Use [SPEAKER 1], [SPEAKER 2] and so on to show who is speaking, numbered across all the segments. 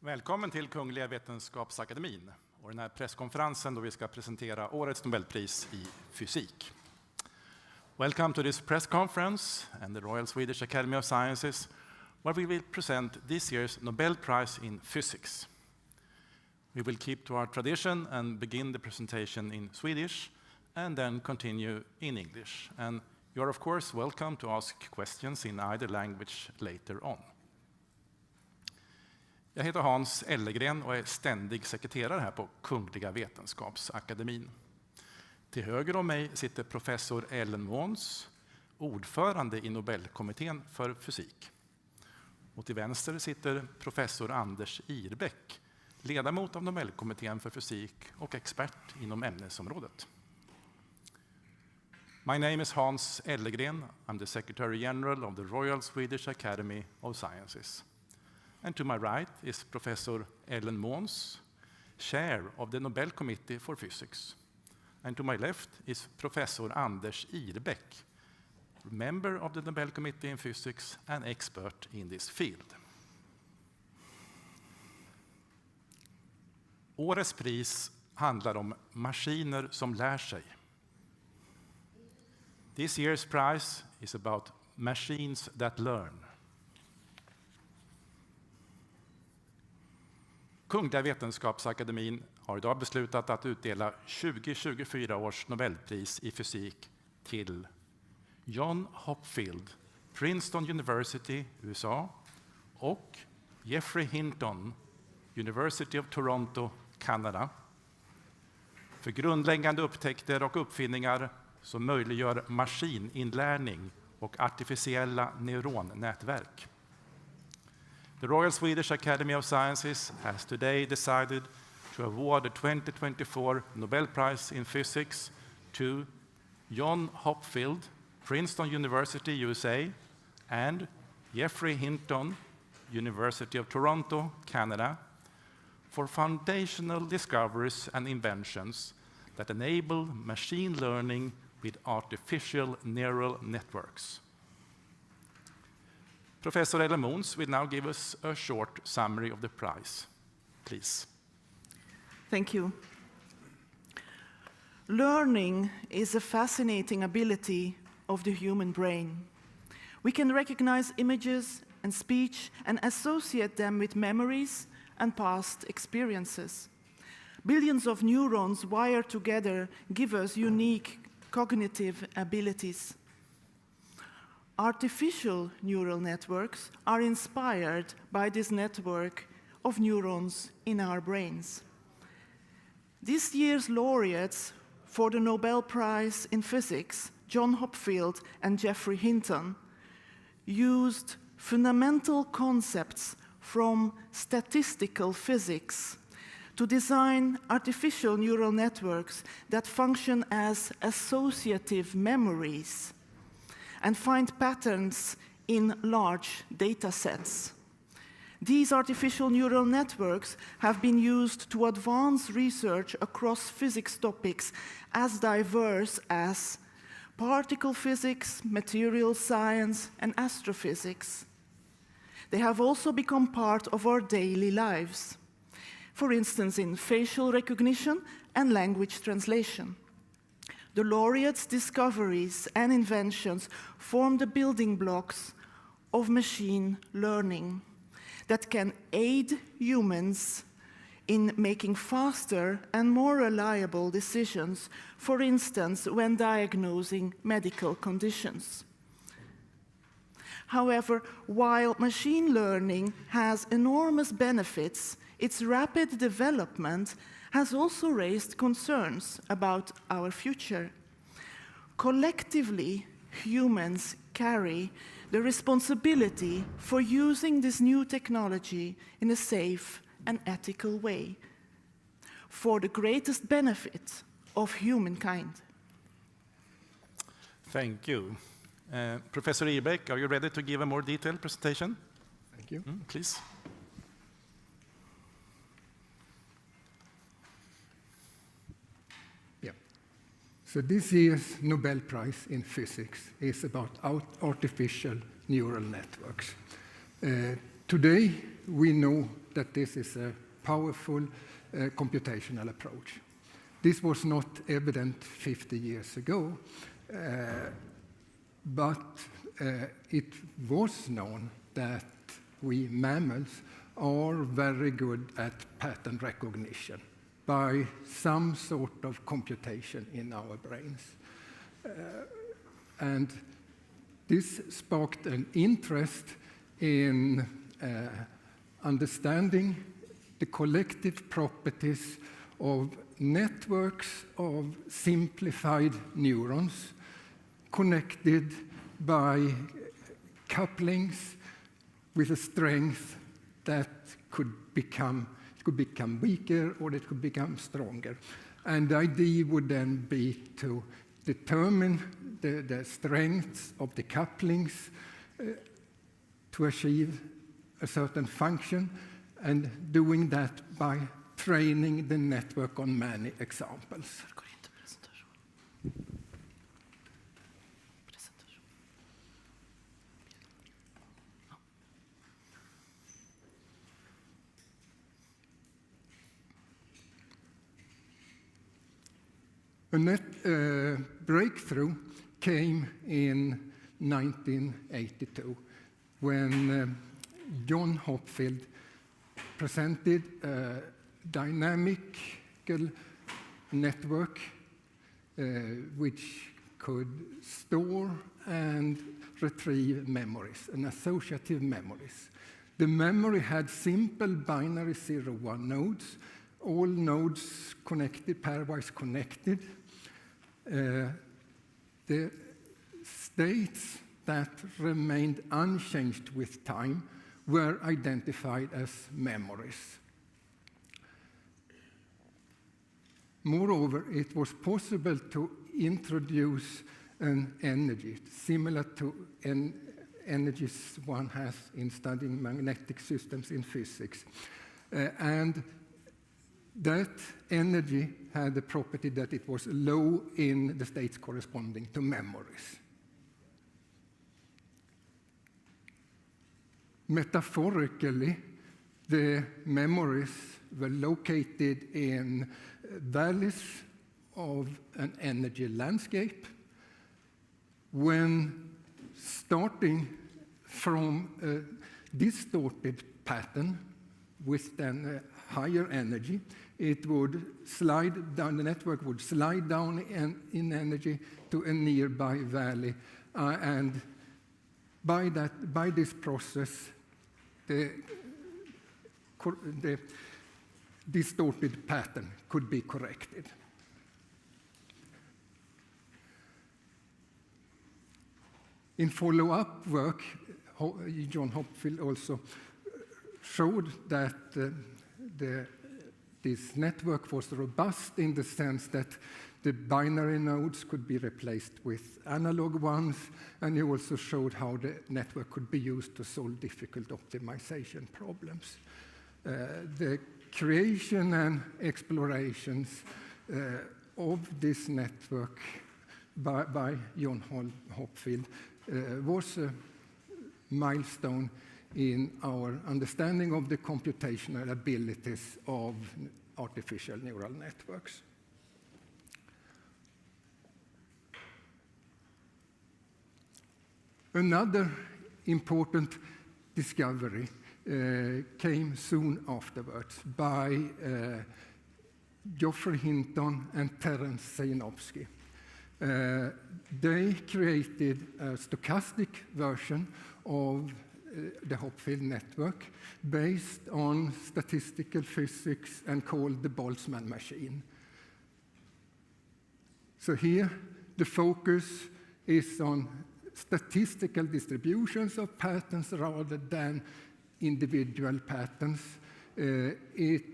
[SPEAKER 1] Välkommen till Kungliga Vetenskapsakademin och den här presskonferensen då vi ska presentera årets Nobelpris i fysik. Welcome to this press conference and the Royal Swedish Academy of Sciences where we will present this year's Nobel Prize in Physics. We will keep to our tradition and begin the presentation in Swedish and then continue in English. And you're of course welcome to ask questions in either language later on. Jag heter Hans Ellegren och är ständig sekreterare här på Kungliga Vetenskapsakademin. Till höger om mig sitter professor Ellen Måns, ordförande i Nobelkommittén för fysik. Och till vänster sitter professor Anders Irbäck, ledamot av Nobelkommittén för fysik och expert inom ämnesområdet. My name is Hans Ellegren. I'm the Secretary General of the Royal Swedish Academy of Sciences. And to my right is Professor Ellen Måns, Chair of the Nobel Committee for Physics. And to my left is Professor Anders Irbäck, member of the Nobel Committee in Physics and expert in this field. Årets pris handlar om maskiner som lär sig. This year's prize is about machines that learn. Kungliga Vetenskapsakademin har idag beslutat att utdela 2024 års Nobelpris i fysik till John Hopfield, Princeton University, USA, och Geoffrey Hinton, University of Toronto, Kanada, för grundläggande upptäckter och uppfinningar som möjliggör maskininlärning och artificiella neuronnätverk. The Royal Swedish Academy of Sciences has today decided to award the 2024 Nobel Prize in Physics to John Hopfield, Princeton University, USA, and Geoffrey Hinton, University of Toronto, Canada, for foundational discoveries and inventions that enable machine learning with artificial neural networks. Professor Ellen Måns will now give us a short summary of the prize. Please.
[SPEAKER 2] Thank you. Learning is a fascinating ability of the human brain. We can recognize images and speech and associate them with memories and past experiences. Billions of neurons wired together give us unique cognitive abilities. Artificial neural networks are inspired by this network of neurons in our brains. This year's laureates for the Nobel Prize in Physics, John Hopfield and Geoffrey Hinton, used fundamental concepts from statistical physics to design artificial neural networks that function as associative memories and find patterns in large data sets. These artificial neural networks have been used to advance research across physics topics as diverse as particle physics, material science, and astrophysics. They have also become part of our daily lives, for instance, in facial recognition and language translation. The laureates' discoveries and inventions form the building blocks of machine learning that can aid humans in making faster and more reliable decisions, for instance, when diagnosing medical conditions. However, while machine learning has enormous benefits, its rapid development has also raised concerns about our future. Collectively, humans carry the responsibility for using this new technology in a safe and ethical way for the greatest benefit of humankind.
[SPEAKER 1] Thank you. Professor Irbäck, are you ready to give a more detailed presentation?
[SPEAKER 3] Thank you.
[SPEAKER 1] Please.
[SPEAKER 3] So this year's Nobel Prize in Physics is about artificial neural networks. Today, we know that this is a powerful computational approach. This was not evident 50 years ago, but it was known that we mammals are very good at pattern recognition by some sort of computation in our brains. And this sparked an interest in understanding the collective properties of networks of simplified neurons connected by couplings with a strength that could become weaker or it could become stronger. And the idea would then be to determine the strengths of the couplings to achieve a certain function, and doing that by training the network on many examples. A breakthrough came in 1982 when John Hopfield presented a dynamical network which could store and retrieve memories, and associative memories. The memory had simple binary 0-1 nodes, all nodes connected, pairwise connected. The states that remained unchanged with time were identified as memories. Moreover, it was possible to introduce an energy similar to energies one has in studying magnetic systems in physics. And that energy had the property that it was low in the states corresponding to memories. Metaphorically, the memories were located in valleys of an energy landscape. When starting from a distorted pattern with then a higher energy, it would slide down, the network would slide down in energy to a nearby valley. And by this process, the distorted pattern could be corrected. In follow-up work, John Hopfield also showed that this network was robust in the sense that the binary nodes could be replaced with analog ones, and he also showed how the network could be used to solve difficult optimization problems. The creation and explorations of this network by John Hopfield was a milestone in our understanding of the computational abilities of artificial neural networks. Another important discovery came soon afterwards by Geoffrey Hinton and Terence Sejnowski. They created a stochastic version of the Hopfield network based on statistical physics and called the Boltzmann machine. So here the focus is on statistical distributions of patterns rather than individual patterns. It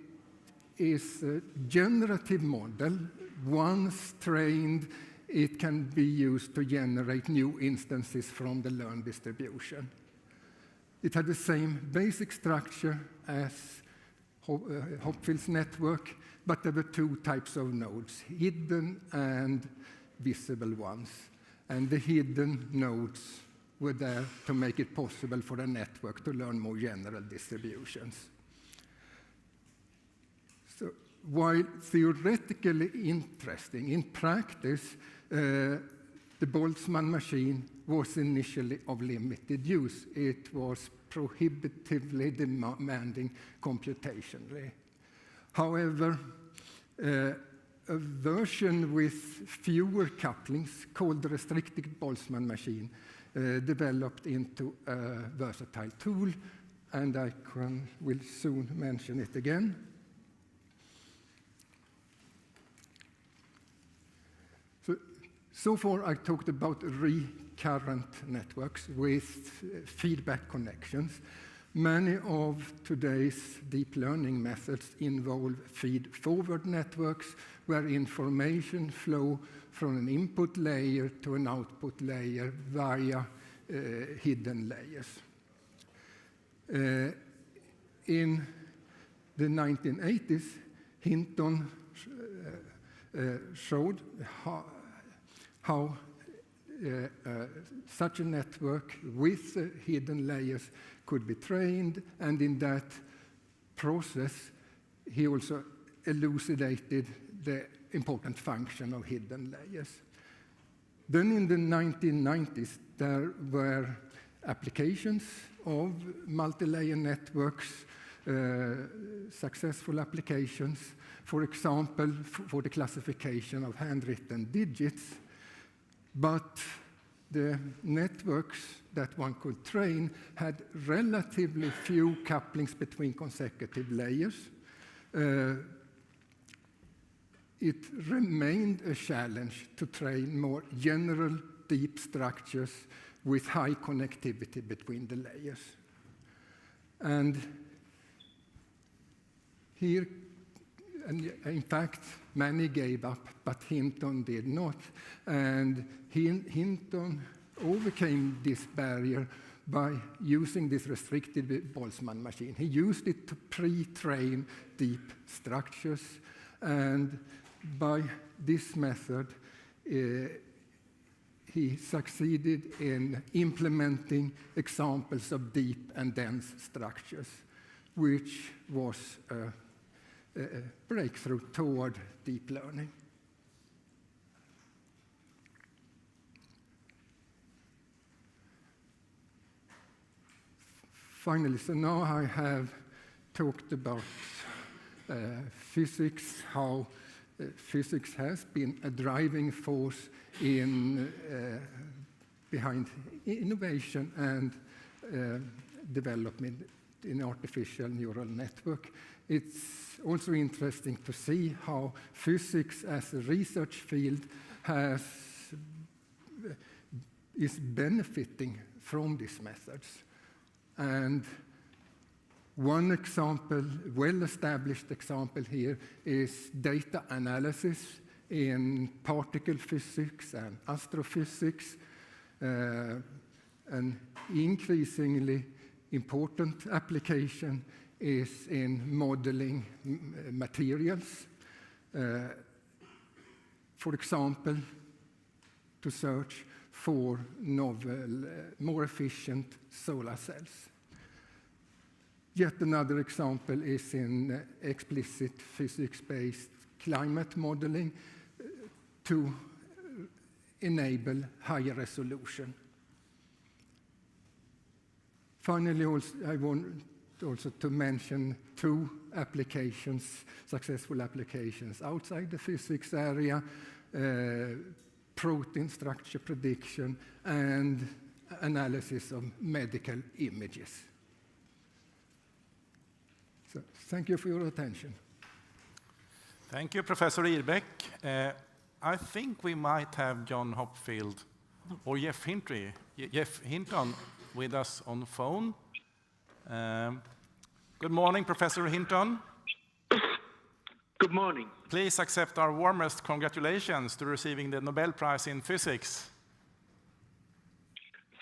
[SPEAKER 3] is a generative model. Once trained, it can be used to generate new instances from the learned distribution. It had the same basic structure as Hopfield's network, but there were two types of nodes, hidden and visible ones. And the hidden nodes were there to make it possible for the network to learn more general distributions. So while theoretically interesting, in practice, the Boltzmann machine was initially of limited use. It was prohibitively demanding computationally. However, a version with fewer couplings called the restricted Boltzmann machine developed into a versatile tool, and I will soon mention it again. So far, I talked about recurrent networks with feedback connections. Many of today's deep learning methods involve feed-forward networks where information flow from an input layer to an output layer via hidden layers. In the 1980s, Hinton showed how such a network with hidden layers could be trained, and in that process, he also elucidated the important function of hidden layers. Then in the 1990s, there were applications of multi-layer networks, successful applications, for example, for the classification of handwritten digits. But the networks that one could train had relatively few couplings between consecutive layers. It remained a challenge to train more general deep structures with high connectivity between the layers. And here, and in fact, many gave up, but Hinton did not. And Hinton overcame this barrier by using this restricted Boltzmann machine. He used it to pre-train deep structures, and by this method, he succeeded in implementing examples of deep and dense structures, which was a breakthrough toward deep learning. Finally, so now I have talked about physics, how physics has been a driving force in behind innovation and development in artificial neural network. It's also interesting to see how physics as a research field is benefiting from these methods. And one example, well-established example here, is data analysis in particle physics and astrophysics. An increasingly important application is in modeling materials. For example, to search for novel, more efficient solar cells. Yet another example is in explicit physics-based climate modeling to enable higher resolution. Finally, I want also to mention two applications, successful applications outside the physics area, protein structure prediction and analysis of medical images. So, thank you for your attention.
[SPEAKER 1] Thank you, Professor Irbeck. I think we might have John Hopfield or Geoff Hinton with us on the phone. Good morning, Professor Hinton.
[SPEAKER 4] Good morning.
[SPEAKER 1] Please accept our warmest congratulations to receiving the Nobel Prize in Physics.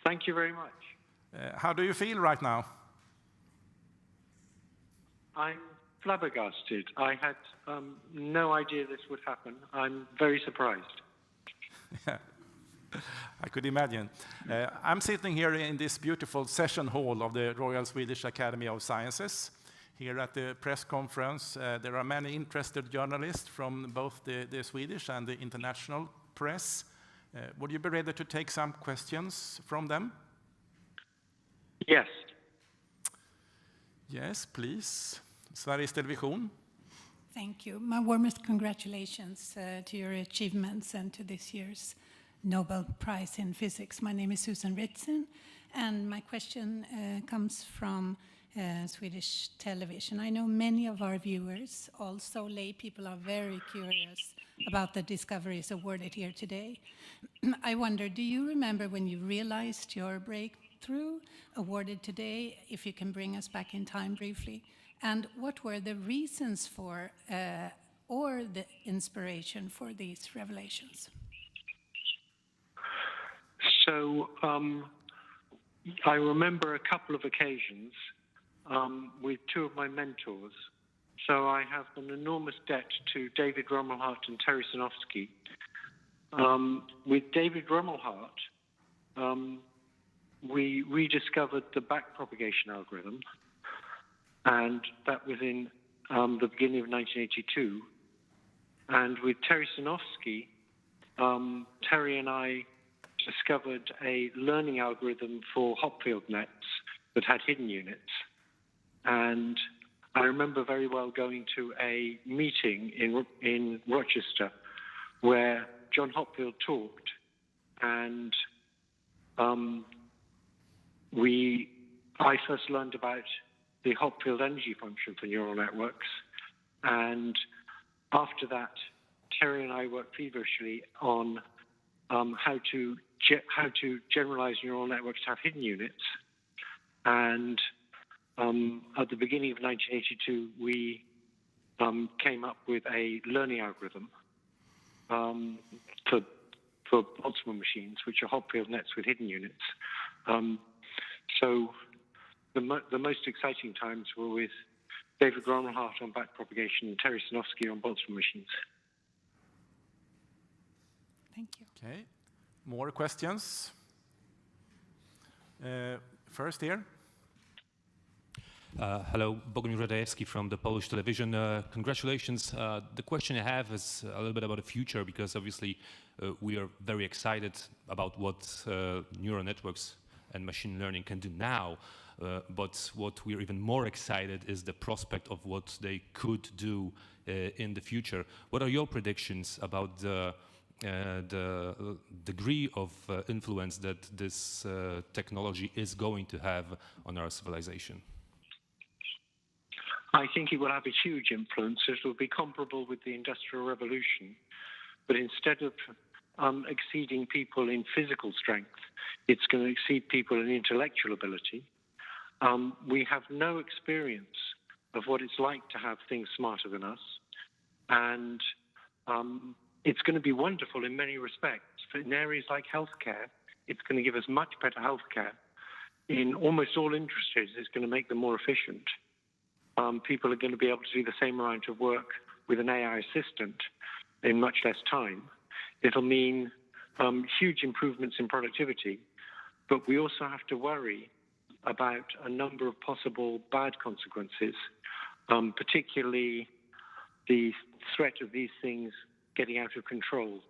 [SPEAKER 4] Thank you very much.
[SPEAKER 1] How do you feel right now?
[SPEAKER 4] I'm flabbergasted. I had no idea this would happen. I'm very surprised.
[SPEAKER 1] I could imagine. I'm sitting here in this beautiful session hall of the Royal Swedish Academy of Sciences. here at the press conference. There are many interested journalists from both the Swedish and the international press. Would you be ready to take some questions from them?
[SPEAKER 4] Yes.
[SPEAKER 1] Yes, please. Sveriges Television.
[SPEAKER 5] Thank you. My warmest congratulations to your achievements and to this year's Nobel Prize in Physics. My name is Susan Ritzen, and my question comes from Swedish television. I know many of our viewers, also lay people, are very curious about the discoveries awarded here today. I wonder, do you remember when you realized your breakthrough awarded today, if you can bring us back in time briefly? And what were the reasons for or the inspiration for these revelations?
[SPEAKER 4] So I remember a couple of occasions with two of my mentors. So I have an enormous debt to David Rumelhart and Terry Sinofsky. With David Rumelhart, we rediscovered the backpropagation algorithm, and that was in the beginning of 1982. And with Terry Sinofsky, Terry and I discovered a learning algorithm for Hopfield nets that had hidden units. And I remember very well going to a meeting in Rochester where John Hopfield talked, and I first learned about the Hopfield energy function for neural networks, and after that, Terry and I worked feverishly on how to generalize neural networks to have hidden units. And at the beginning of 1982, we came up with a learning algorithm for Boltzmann machines, which are Hopfield nets with hidden units. So the most exciting times were with David Rumelhart on backpropagation and Terry Sinofsky on Boltzmann machines.
[SPEAKER 5] Thank you.
[SPEAKER 1] Okay, more questions? First here.
[SPEAKER 6] Hello, Bogomir Radajewski from the Polish television. Congratulations. The question I have is a little bit about the future, because obviously we are very excited about what neural networks and machine learning can do now. But what we're even more excited is the prospect of what they could do in the future. What are your predictions about the degree of influence that this technology is going to have on our civilization?
[SPEAKER 4] I think it will have a huge influence. It will be comparable with the Industrial Revolution, but instead of exceeding people in physical strength, it's going to exceed people in intellectual ability. We have no experience of what it's like to have things smarter than us, and it's going to be wonderful in many respects. In areas like healthcare, it's going to give us much better healthcare. In almost all industries, it's going to make them more efficient. People are going to be able to do the same amount of work with an AI assistant in much less time. It'll mean huge improvements in productivity, but we also have to worry about a number of possible bad consequences, particularly the threat of these things getting out of control.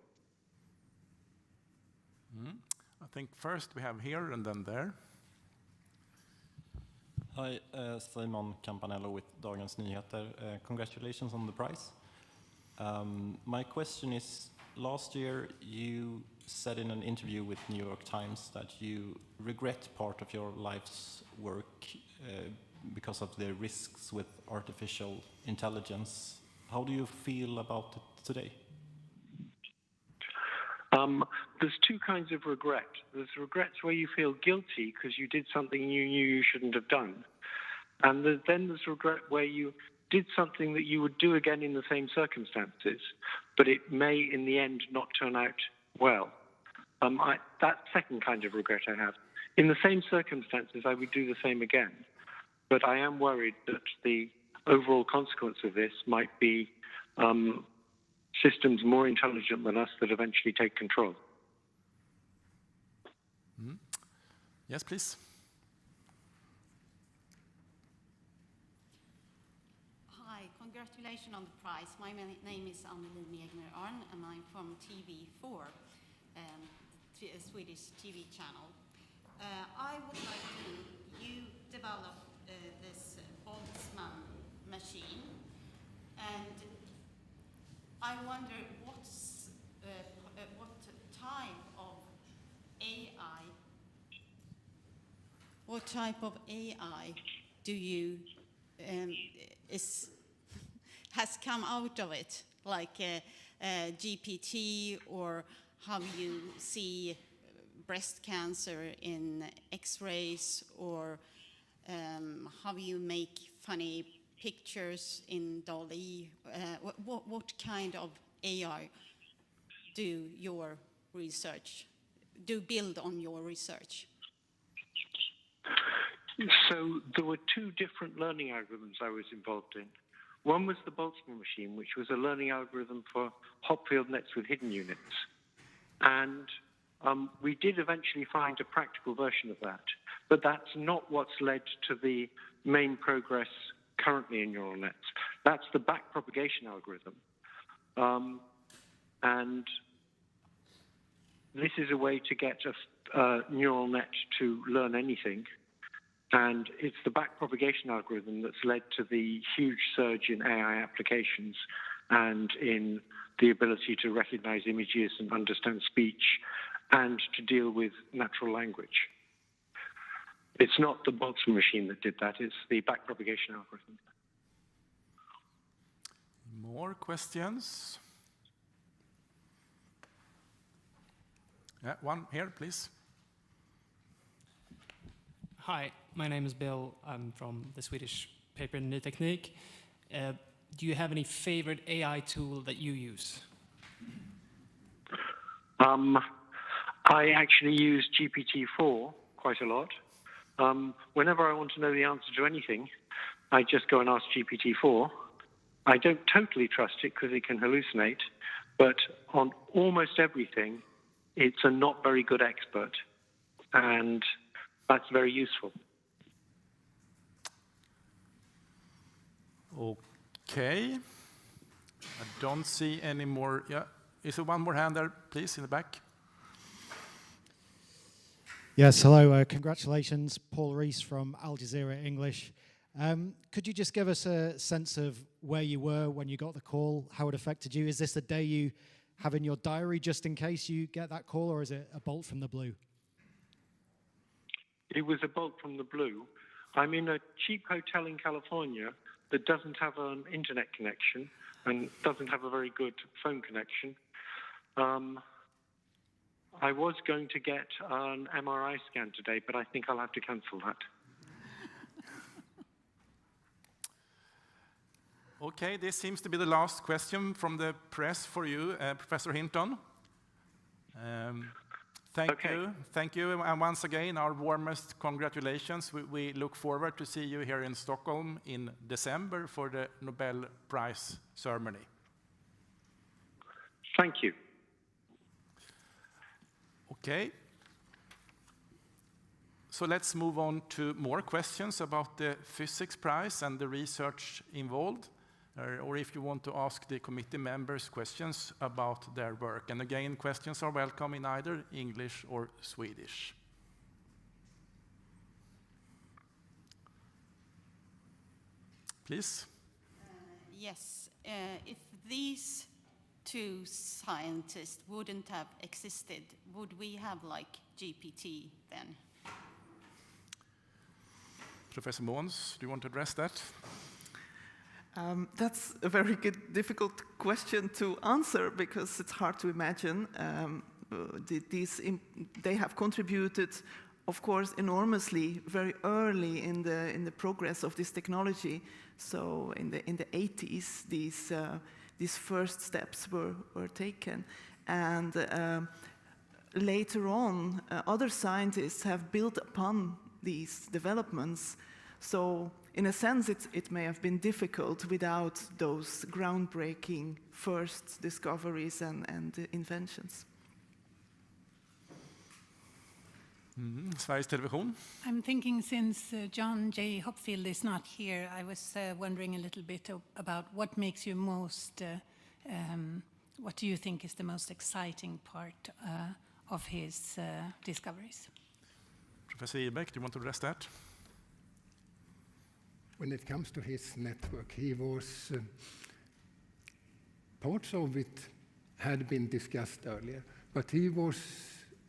[SPEAKER 1] I think first we have here and then there.
[SPEAKER 7] Hi, Simon Campanello with Dagens Nyheter. Congratulations on the prize. My question is, last year you said in an interview with New York Times that you regret part of your life's work because of the risks with artificial intelligence. How do you feel about it today?
[SPEAKER 4] There's two kinds of regret. There's regrets where you feel guilty because you did something you knew you shouldn't have done. And then there's regret where you did something that you would do again in the same circumstances, but it may in the end not turn out well. That second kind of regret I have. In the same circumstances, I would do the same again. But I am worried that the overall consequence of this might be systems more intelligent than us that eventually take control.
[SPEAKER 1] Yes, please.
[SPEAKER 8] Congratulations on the prize. My name is Anneli Megner Arn, and I'm from TV4, a Swedish TV channel. I would like to, you developed this Boltzmann machine, and I wonder what type of AI do you has come out of it, like GPT, or how you see breast cancer in X-rays, or how you make funny pictures in DALL-E. What kind of AI do your research build on your research?
[SPEAKER 4] So there were two different learning algorithms I was involved in. One was the Boltzmann machine, which was a learning algorithm for Hopfield nets with hidden units. And we did eventually find a practical version of that. But that's not what's led to the main progress currently in neural nets. That's the backpropagation algorithm. And this is a way to get a neural net to learn anything. And it's the backpropagation algorithm that's led to the huge surge in AI applications and in the ability to recognize images and understand speech and to deal with natural language. It's not the Boltzmann machine that did that, it's the backpropagation algorithm.
[SPEAKER 1] More questions? Yeah, one here, please.
[SPEAKER 9] Hi, my name is Bill. I'm from the Swedish paper Ny Teknik. Do you have any favorite AI tool that you use?
[SPEAKER 4] I actually use GPT-4 quite a lot. Whenever I want to know the answer to anything, I just go and ask GPT-4. I don't totally trust it because it can hallucinate, but on almost everything, it's a not very good expert. And that's very useful.
[SPEAKER 1] Okay. I don't see any more. Yeah. Is there one more hand there, please, in the back?
[SPEAKER 10] Yes, hello. Congratulations. Paul Rees from Al Jazeera English. Could you just give us a sense of where you were when you got the call, how it affected you? Is this a day you have in your diary just in case you get that call, or is it a bolt from the blue?
[SPEAKER 4] It was a bolt from the blue. I'm in a cheap hotel in California that doesn't have an internet connection and doesn't have a very good phone connection. I was going to get an MRI scan today, but I think I'll have to cancel that.
[SPEAKER 1] Okay, this seems to be the last question from the press for you, Professor Hinton. Thank you, and once again, our warmest congratulations. We look forward to see you here in Stockholm in December for the Nobel Prize ceremony.
[SPEAKER 4] Thank you.
[SPEAKER 1] Okay. So let's move on to more questions about the physics prize and the research involved. Or if you want to ask the committee members questions about their work. And again, questions are welcome in either English or Swedish. Please.
[SPEAKER 8] Yes, if these two scientists wouldn't have existed, would we have like GPT then?
[SPEAKER 1] Professor Måns, do you want to address that?
[SPEAKER 2] That's a very difficult question to answer because it's hard to imagine. They have contributed, of course, enormously very early in the progress of this technology. So in the 80s, these first steps were taken, and later on, other scientists have built upon these developments. So in a sense, it may have been difficult without those groundbreaking first discoveries and inventions.
[SPEAKER 1] Sveriges Television.
[SPEAKER 5] I'm thinking since John J. Hopfield is not here, I was wondering a little bit about what makes you most, what do you think is the most exciting part of his discoveries?
[SPEAKER 1] Professor Ibeck, do you want to address that?
[SPEAKER 3] When it comes to his network, he was parts of it had been discussed earlier, but he was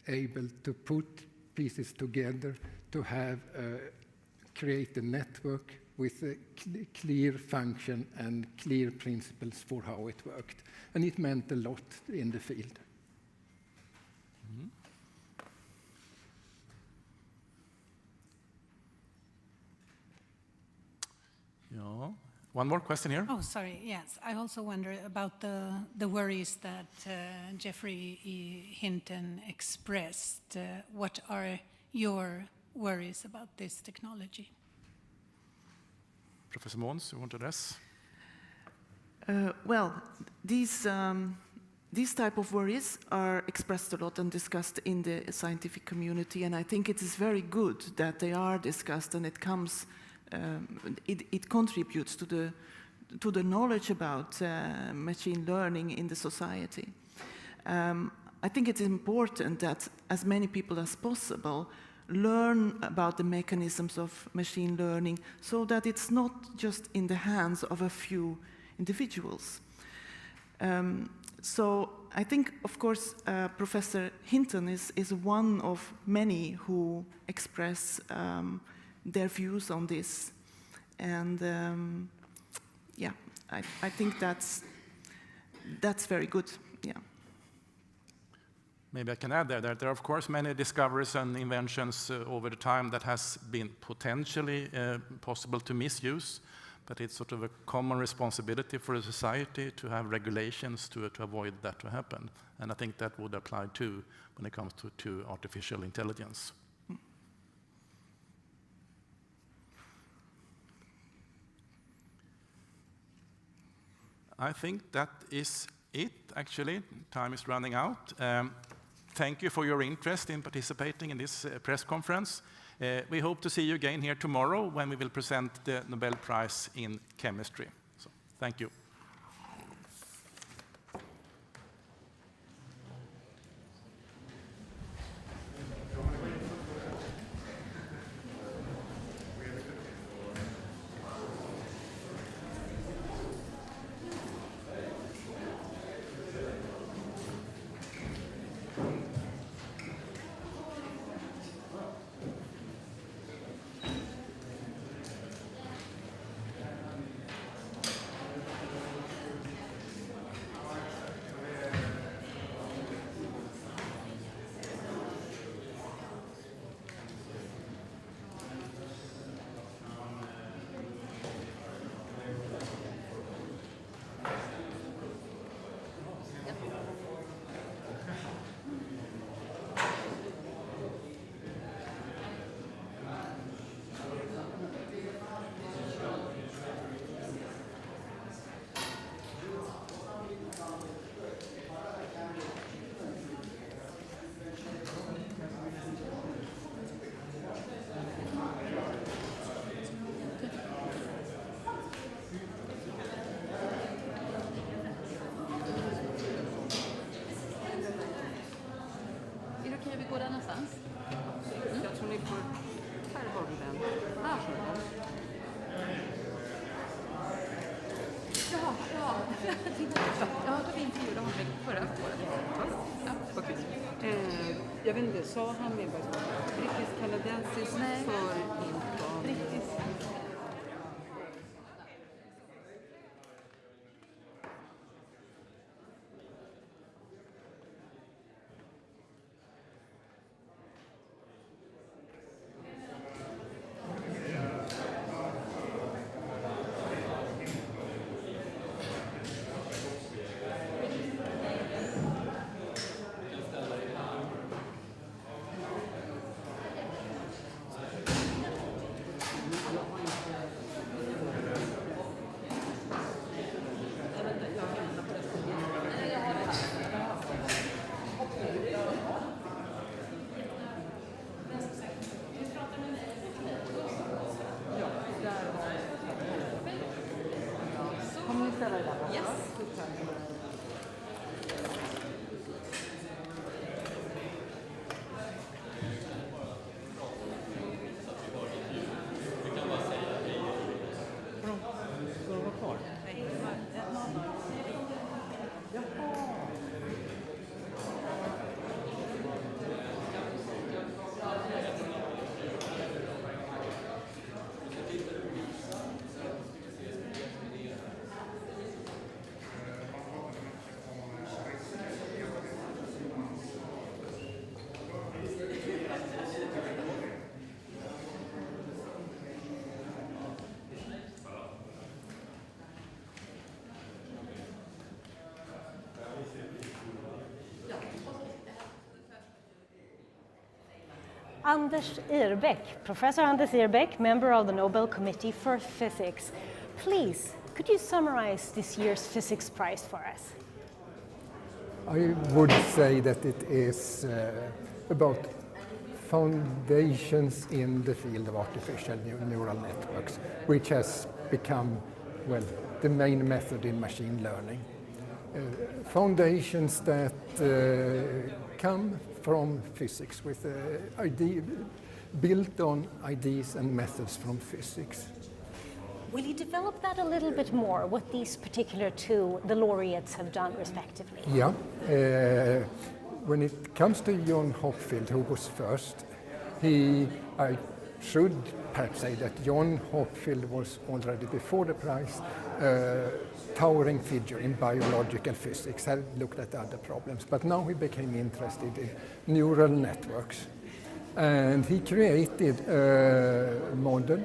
[SPEAKER 3] able to put pieces together to have create a network with a clear function and clear principles for how it worked, and it meant a lot in the field.
[SPEAKER 1] Mm-hmm. Yeah. One more question here.
[SPEAKER 5] Oh, sorry. Yes, I also wonder about the worries that Geoffrey Hinton expressed. What are your worries about this technology?
[SPEAKER 1] Professor Måns, you want to address?
[SPEAKER 2] Well, these type of worries are expressed a lot and discussed in the scientific community, and I think it is very good that they are discussed, and it comes. It contributes to the knowledge about machine learning in the society. I think it's important that as many people as possible learn about the mechanisms of machine learning so that it's not just in the hands of a few individuals. So I think, of course, Professor Hinton is one of many who express their views on this, and yeah, I think that's very good. Yeah.
[SPEAKER 1] Maybe I can add there that there are of course many discoveries and inventions over the time that has been potentially possible to misuse, but it's sort of a common responsibility for a society to have regulations to avoid that to happen, and I think that would apply too when it comes to artificial intelligence. I think that is it, actually. Time is running out. Thank you for your interest in participating in this press conference. We hope to see you again here tomorrow when we will present the Nobel Prize in Chemistry. So, thank you.
[SPEAKER 11] Jag vet inte, sa han medborgarskap? Brittisk-kanadensisk för Hinton? Brittisk. Yes.
[SPEAKER 12] Anders Irbeck, Professor Anders Irbeck, member of the Nobel Committee for Physics. Please, could you summarize this year's physics prize for us?
[SPEAKER 3] I would say that it is about foundations in the field of artificial neural networks, which has become, well, the main method in machine learning. Foundations that come from physics with built on ideas and methods from physics.
[SPEAKER 12] Will you develop that a little bit more, what these particular two, the laureates, have done respectively?
[SPEAKER 3] Yeah. When it comes to John Hopfield, who was first, I should perhaps say that John Hopfield was already before the prize towering figure in biological physics, had looked at other problems, but now he became interested in neural networks. And he created a model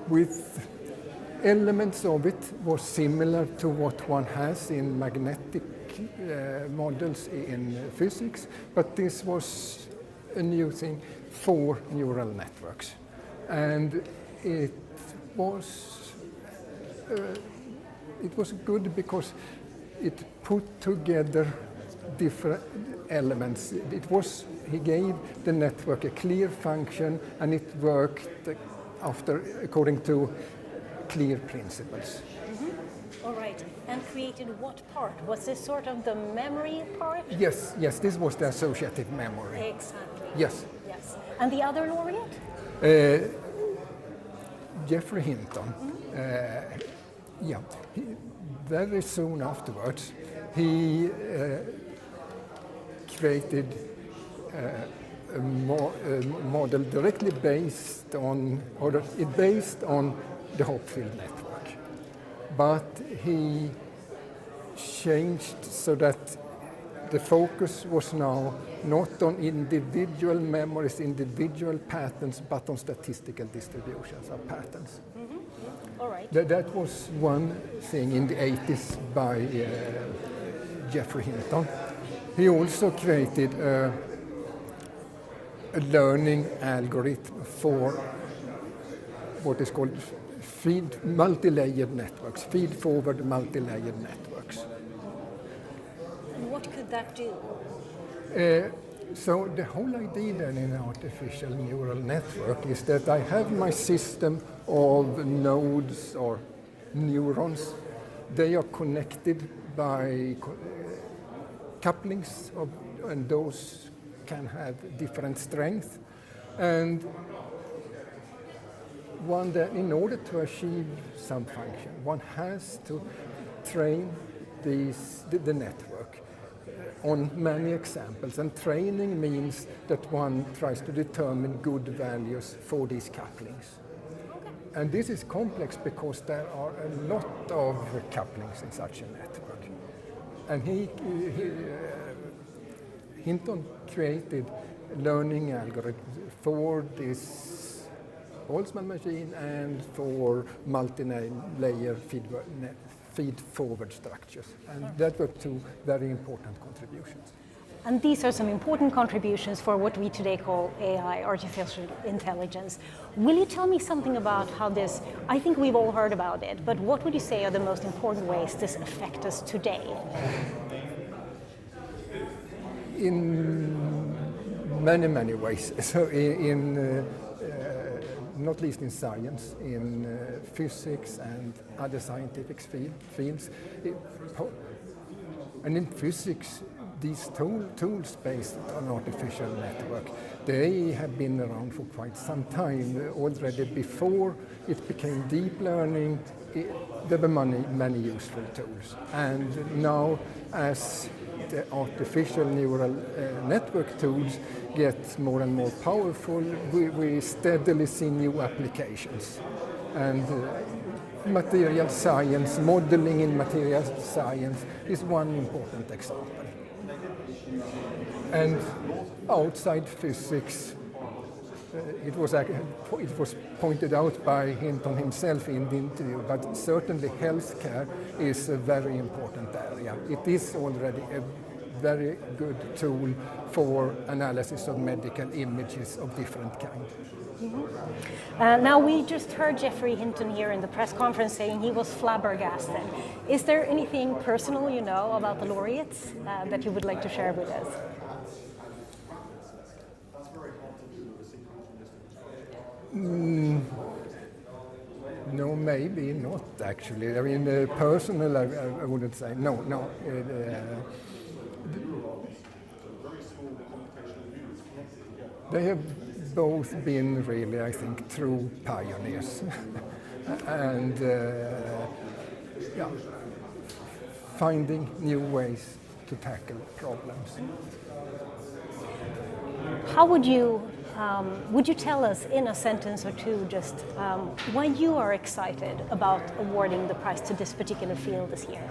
[SPEAKER 3] with elements of it was similar to what one has in magnetic models in physics, but this was a new thing for neural networks. And it was good because it put together different elements. He gave the network a clear function, and it worked according to clear principles.
[SPEAKER 12] All right, and created what part? Was this sort of the memory part?
[SPEAKER 3] Yes, this was the associative memory.
[SPEAKER 12] Exactly.
[SPEAKER 3] Yes.
[SPEAKER 12] And the other laureate?
[SPEAKER 3] Geoffrey Hinton. Very soon afterwards, he created a model directly based on the Hopfield network. But he changed so that the focus was now not on individual memories, individual patterns, but on statistical distributions of patterns.
[SPEAKER 12] All right.
[SPEAKER 3] That was one thing in the 80s by Geoffrey Hinton. He also created a learning algorithm for what is called multi-layered networks, feed-forward multi-layered networks.
[SPEAKER 12] And what could that do?
[SPEAKER 3] So the whole idea then in an artificial neural network is that I have my system of nodes or neurons. They are connected by couplings, and those can have different strength. And in order to achieve some function, one has to train the network on many examples. And training means that one tries to determine good values for these couplings. And this is complex because there are a lot of couplings in such a network. And Hinton created learning algorithms for this Boltzmann machine and for multi-layer feed-forward structures. And that were two very important contributions.
[SPEAKER 12] And these are some important contributions for what we today call AI, artificial intelligence. Will you tell me something about how this, I think we've all heard about it, but what would you say are the most important ways this affects us today? In
[SPEAKER 3] many ways. So in not least in science, in physics and other scientific fields. And in physics, these tools based on artificial network, they have been around for quite some time. Already before it became deep learning, there were many useful tools. And now, as the artificial neural network tools get more and more powerful, we steadily see new applications. And material science, modeling in material science is one important example. And outside physics, it was pointed out by Hinton himself in the interview, but certainly healthcare is a very important area. It is already a very good tool for analysis of medical images of different kinds.
[SPEAKER 12] Mm-hmm. Now, we just heard Geoffrey Hinton here in the press conference saying he was flabbergasted. Is there anything personal you know about the laureates that you would like to share with us?
[SPEAKER 3] No, maybe not actually. I mean, personal, I wouldn't say. No. They have both been really, I think, true pioneers and finding new ways to tackle problems.
[SPEAKER 12] How would you tell us in a sentence or two just why you are excited about awarding the prize to this particular field this year?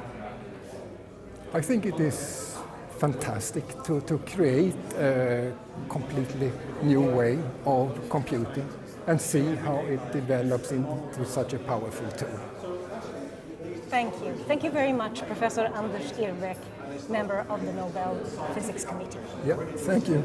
[SPEAKER 3] I think it is fantastic to create a completely new way of computing and see how it develops into such a powerful tool.
[SPEAKER 12] Thank you. Thank you very much, Professor Anders Irbeck, member of the Nobel Physics Committee.
[SPEAKER 3] Yeah, thank you.